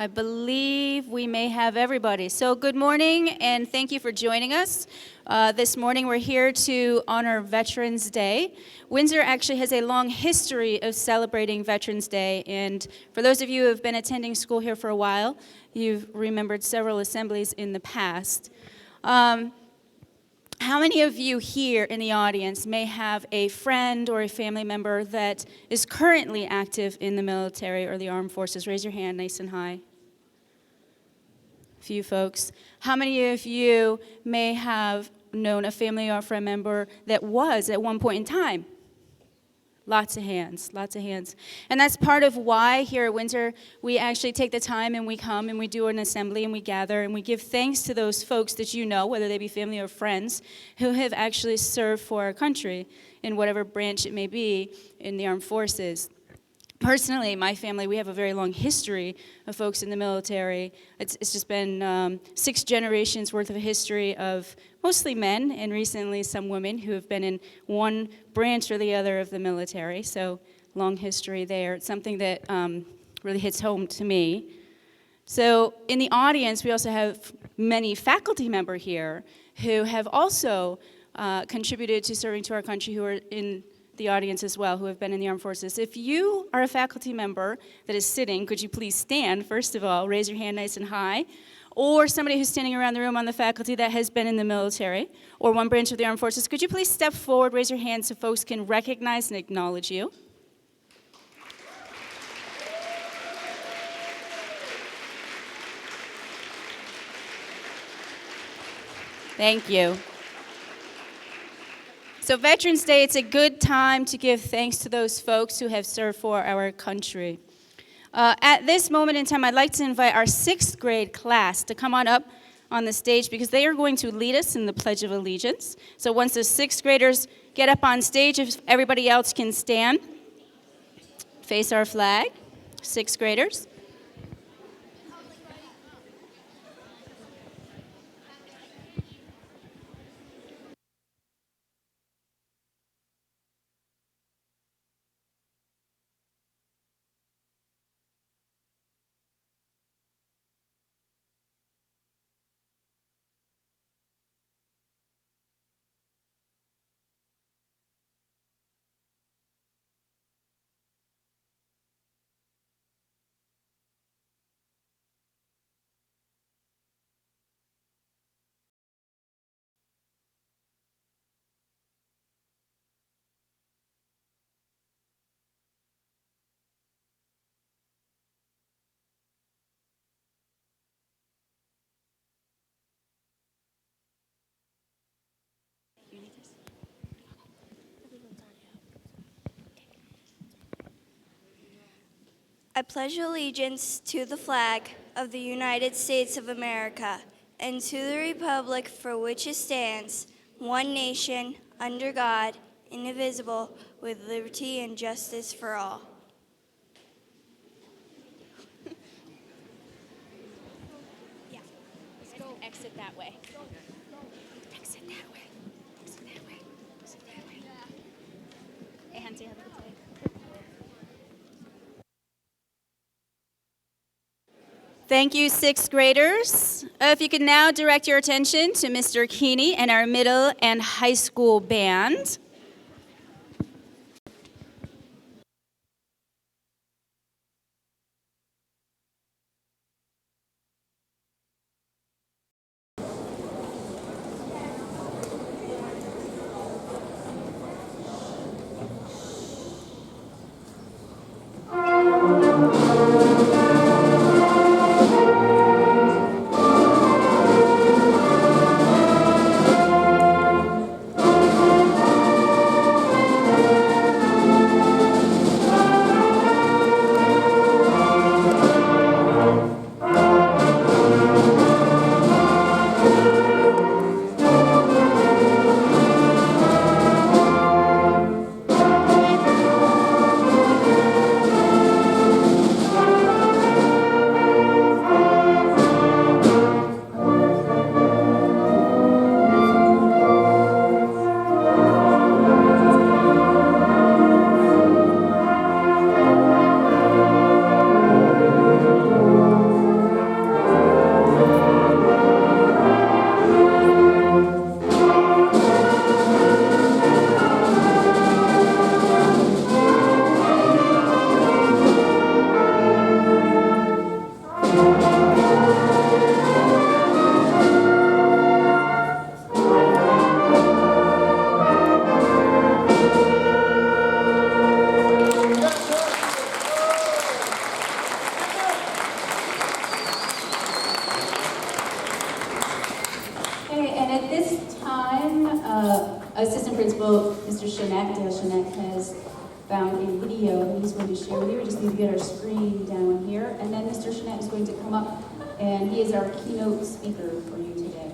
I believe we may have everybody. So good morning, and thank you for joining us. This morning we're here to honor Veterans Day. Windsor actually has a long history of celebrating Veterans Day, and for those of you who have been attending school here for a while, you've remembered several assemblies in the past. How many of you here in the audience may have a friend or a family member that is currently active in the military or the armed forces? Raise your hand nice and high. A few folks. How many of you may have known a family or friend member that was at one point in time? Lots of hands, lots of hands. And that's part of why here at Windsor we actually take the time and we come and we do an assembly and we gather and we give thanks to those folks that you know, whether they be family or friends, who have actually served for our country in whatever branch it may be in the armed forces. Personally, my family, we have a very long history of folks in the military. It's just been 6 generations worth of history of mostly men and recently some women who have been in one branch or the other of the military. So long history there. It's something that really hits home to me. So in the audience, we also have many faculty members here who have also contributed to serving to our country, who are in the audience as well, who have been in the armed forces. If you are a faculty member that is sitting, could you please stand, first of all, raise your hand nice and high, or somebody who's standing around the room on the faculty that has been in the military or one branch of the armed forces, could you please step forward, raise your hand so folks can recognize and acknowledge you. Thank you. So Veterans Day, it's a good time to give thanks to those folks who have served for our country. At this moment in time, I'd like to invite our 6th grade class to come on up on the stage because they are going to lead us in the Pledge of Allegiance. So once the 6th graders get up on stage, if everybody else can stand, face our flag, 6th graders. I pledge allegiance to the flag of the United States of America and to the republic for which it stands, one nation, under God, indivisible, with liberty and justice for all. Yeah, let's go exit that way. Exit that way. Exit that way. Exit that way. Hey, Hansi, have a good day. Thank you, 6th graders. If you could now direct your attention to Mr. Keeney and our middle and high school band. Principal, Mr. Shinek, Dale Shinek, has found a video that he's going to share with you. We just need to get our screen down here. And then Mr. Shinek is going to come up, and he is our keynote speaker for you today.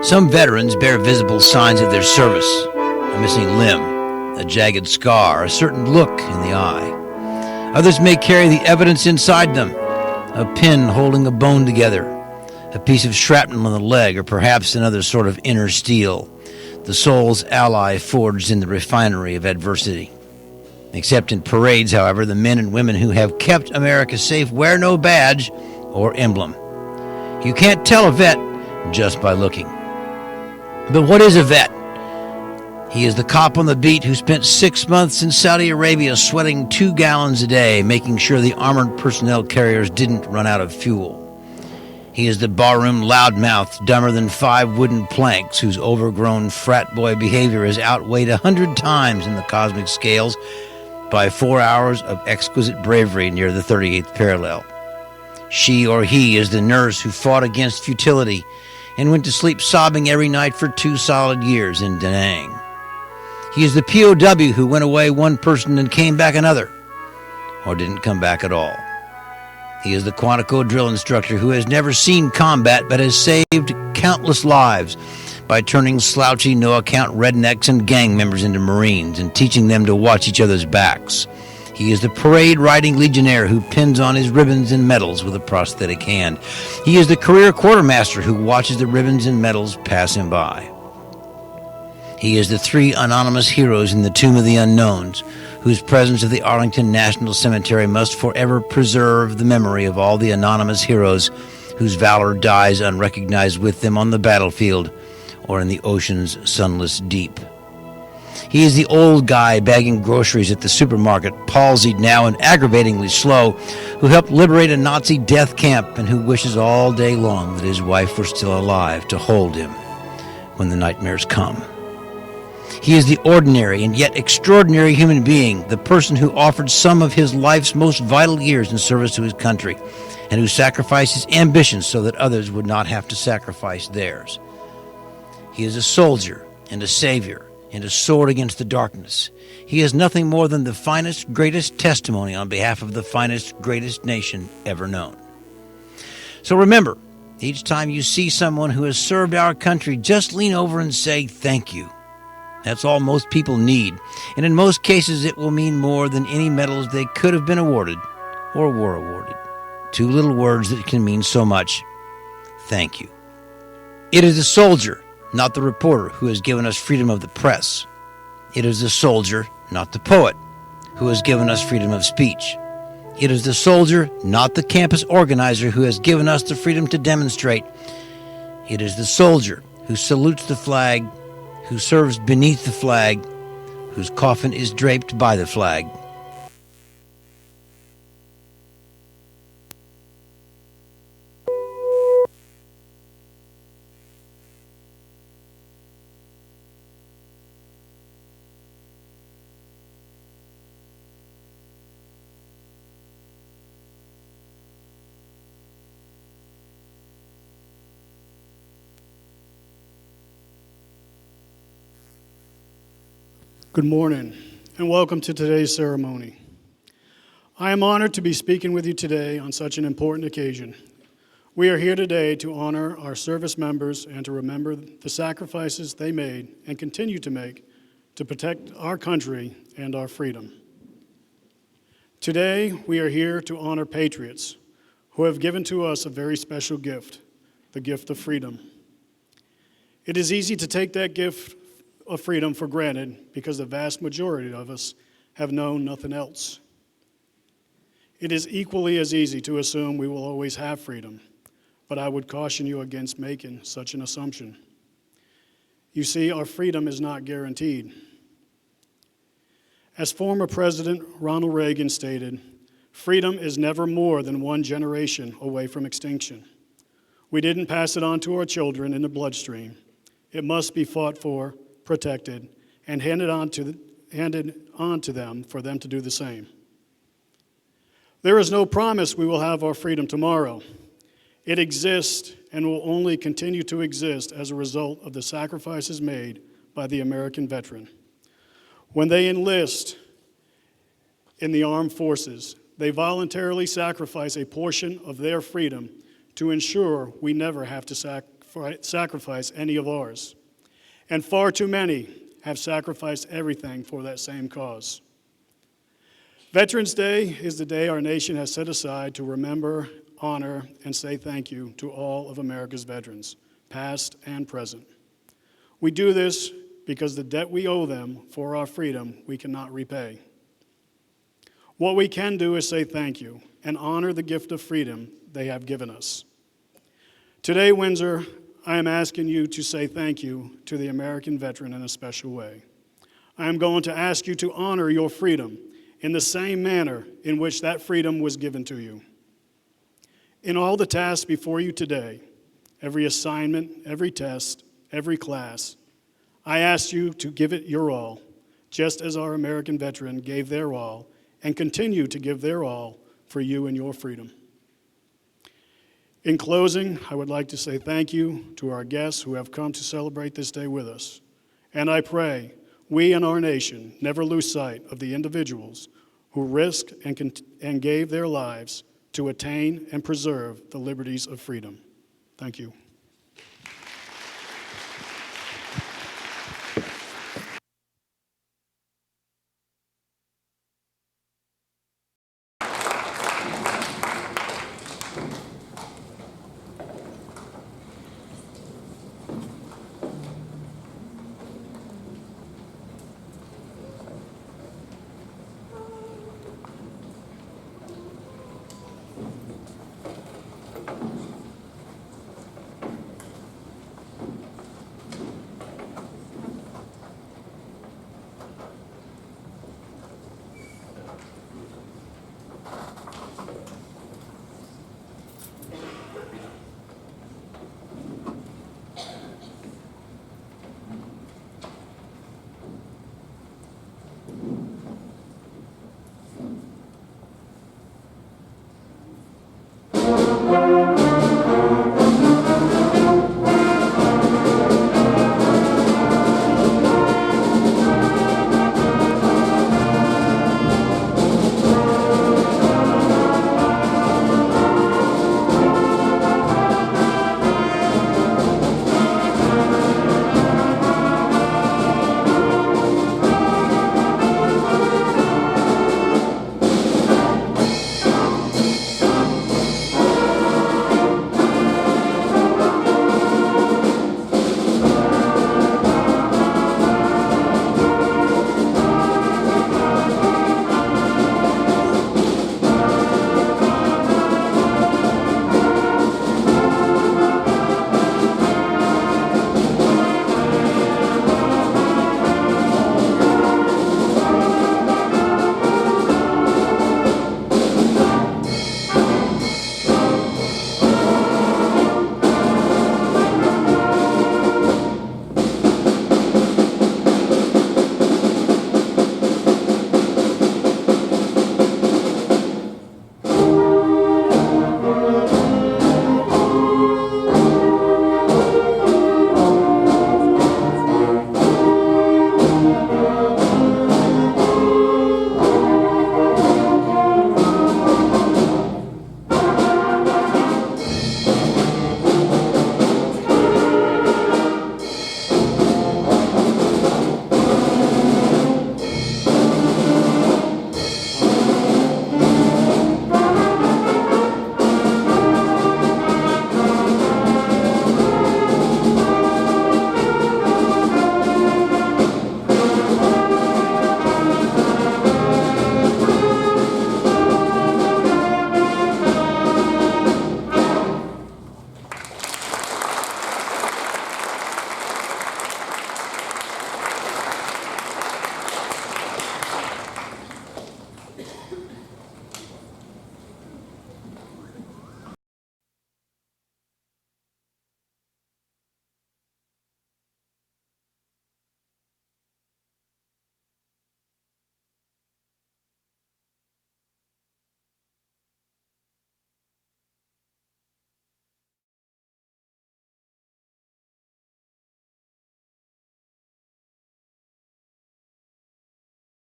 Some veterans bear visible signs of their service: a missing limb, a jagged scar, a certain look in the eye. Others may carry the evidence inside them: a pin holding a bone together, a piece of shrapnel in the leg, or perhaps another sort of inner steel, the soul's ally forged in the refinery of adversity. Except in parades, however, the men and women who have kept America safe wear no badge or emblem. You can't tell a vet just by looking. But what is a vet? He is the cop on the beat who spent 6 months in Saudi Arabia sweating 2 gallons a day, making sure the armored personnel carriers didn't run out of fuel. He is the barroom loudmouth, dumber than 5 wooden planks, whose overgrown frat boy behavior is outweighed 100 times in the cosmic scales by 4 hours of exquisite bravery near the 38th parallel. She or he is the nurse who fought against futility and went to sleep sobbing every night for 2 solid years in Da Nang. He is the POW who went away one person and came back another, or didn't come back at all. He is the Quantico drill instructor who has never seen combat but has saved countless lives by turning slouchy, no-account rednecks and gang members into Marines and teaching them to watch each other's backs. He is the parade-riding legionnaire who pins on his ribbons and medals with a prosthetic hand. He is the career quartermaster who watches the ribbons and medals pass him by. He is the 3 anonymous heroes in the Tomb of the Unknowns, whose presence at the Arlington National Cemetery must forever preserve the memory of all the anonymous heroes whose valor dies unrecognized with them on the battlefield or in the ocean's sunless deep. He is the old guy bagging groceries at the supermarket, palsied now and aggravatingly slow, who helped liberate a Nazi death camp and who wishes all day long that his wife were still alive to hold him when the nightmares come. He is the ordinary and yet extraordinary human being, the person who offered some of his life's most vital years in service to his country and who sacrificed his ambitions so that others would not have to sacrifice theirs. He is a soldier and a savior and a sword against the darkness. He is nothing more than the finest, greatest testimony on behalf of the finest, greatest nation ever known. So remember, Each time you see someone who has served our country, just lean over and say thank you. That's all most people need, and in most cases it will mean more than any medals they could have been awarded or were awarded. Two little words that can mean so much. Thank you. It is the soldier, not the reporter, who has given us freedom of the press. It is the soldier, not the poet, who has given us freedom of speech. It is the soldier, not the campus organizer, who has given us the freedom to demonstrate. It is the soldier who salutes the flag, who serves beneath the flag, whose coffin is draped by the flag. Good morning, and welcome to today's ceremony. I am honored to be speaking with you today on such an important occasion. We are here today to honor our service members and to remember the sacrifices they made and continue to make to protect our country and our freedom. Today, we are here to honor patriots who have given to us a very special gift, the gift of freedom. It is easy to take that gift of freedom for granted because the vast majority of us have known nothing else. It is equally as easy to assume we will always have freedom, but I would caution you against making such an assumption. You see, our freedom is not guaranteed. As former President Ronald Reagan stated, freedom is never more than one generation away from extinction. We didn't pass it on to our children in the bloodstream. It must be fought for, protected, and handed on to them for them to do the same. There is no promise we will have our freedom tomorrow. It exists and will only continue to exist as a result of the sacrifices made by the American veteran. When they enlist in the armed forces, they voluntarily sacrifice a portion of their freedom to ensure we never have to sacrifice any of ours. And far too many have sacrificed everything for that same cause. Veterans Day is the day our nation has set aside to remember, honor, and say thank you to all of America's veterans, past and present. We do this because the debt we owe them for our freedom we cannot repay. What we can do is say thank you and honor the gift of freedom they have given us. Today, Windsor, I am asking you to say thank you to the American veteran in a special way. I am going to ask you to honor your freedom in the same manner in which that freedom was given to you. In all the tasks before you today, every assignment, every test, every class, I ask you to give it your all, just as our American veteran gave their all and continue to give their all for you and your freedom. In closing, I would like to say thank you to our guests who have come to celebrate this day with us. And I pray we and our nation never lose sight of the individuals who risked and gave their lives to attain and preserve the liberties of freedom. Thank you. Thank you.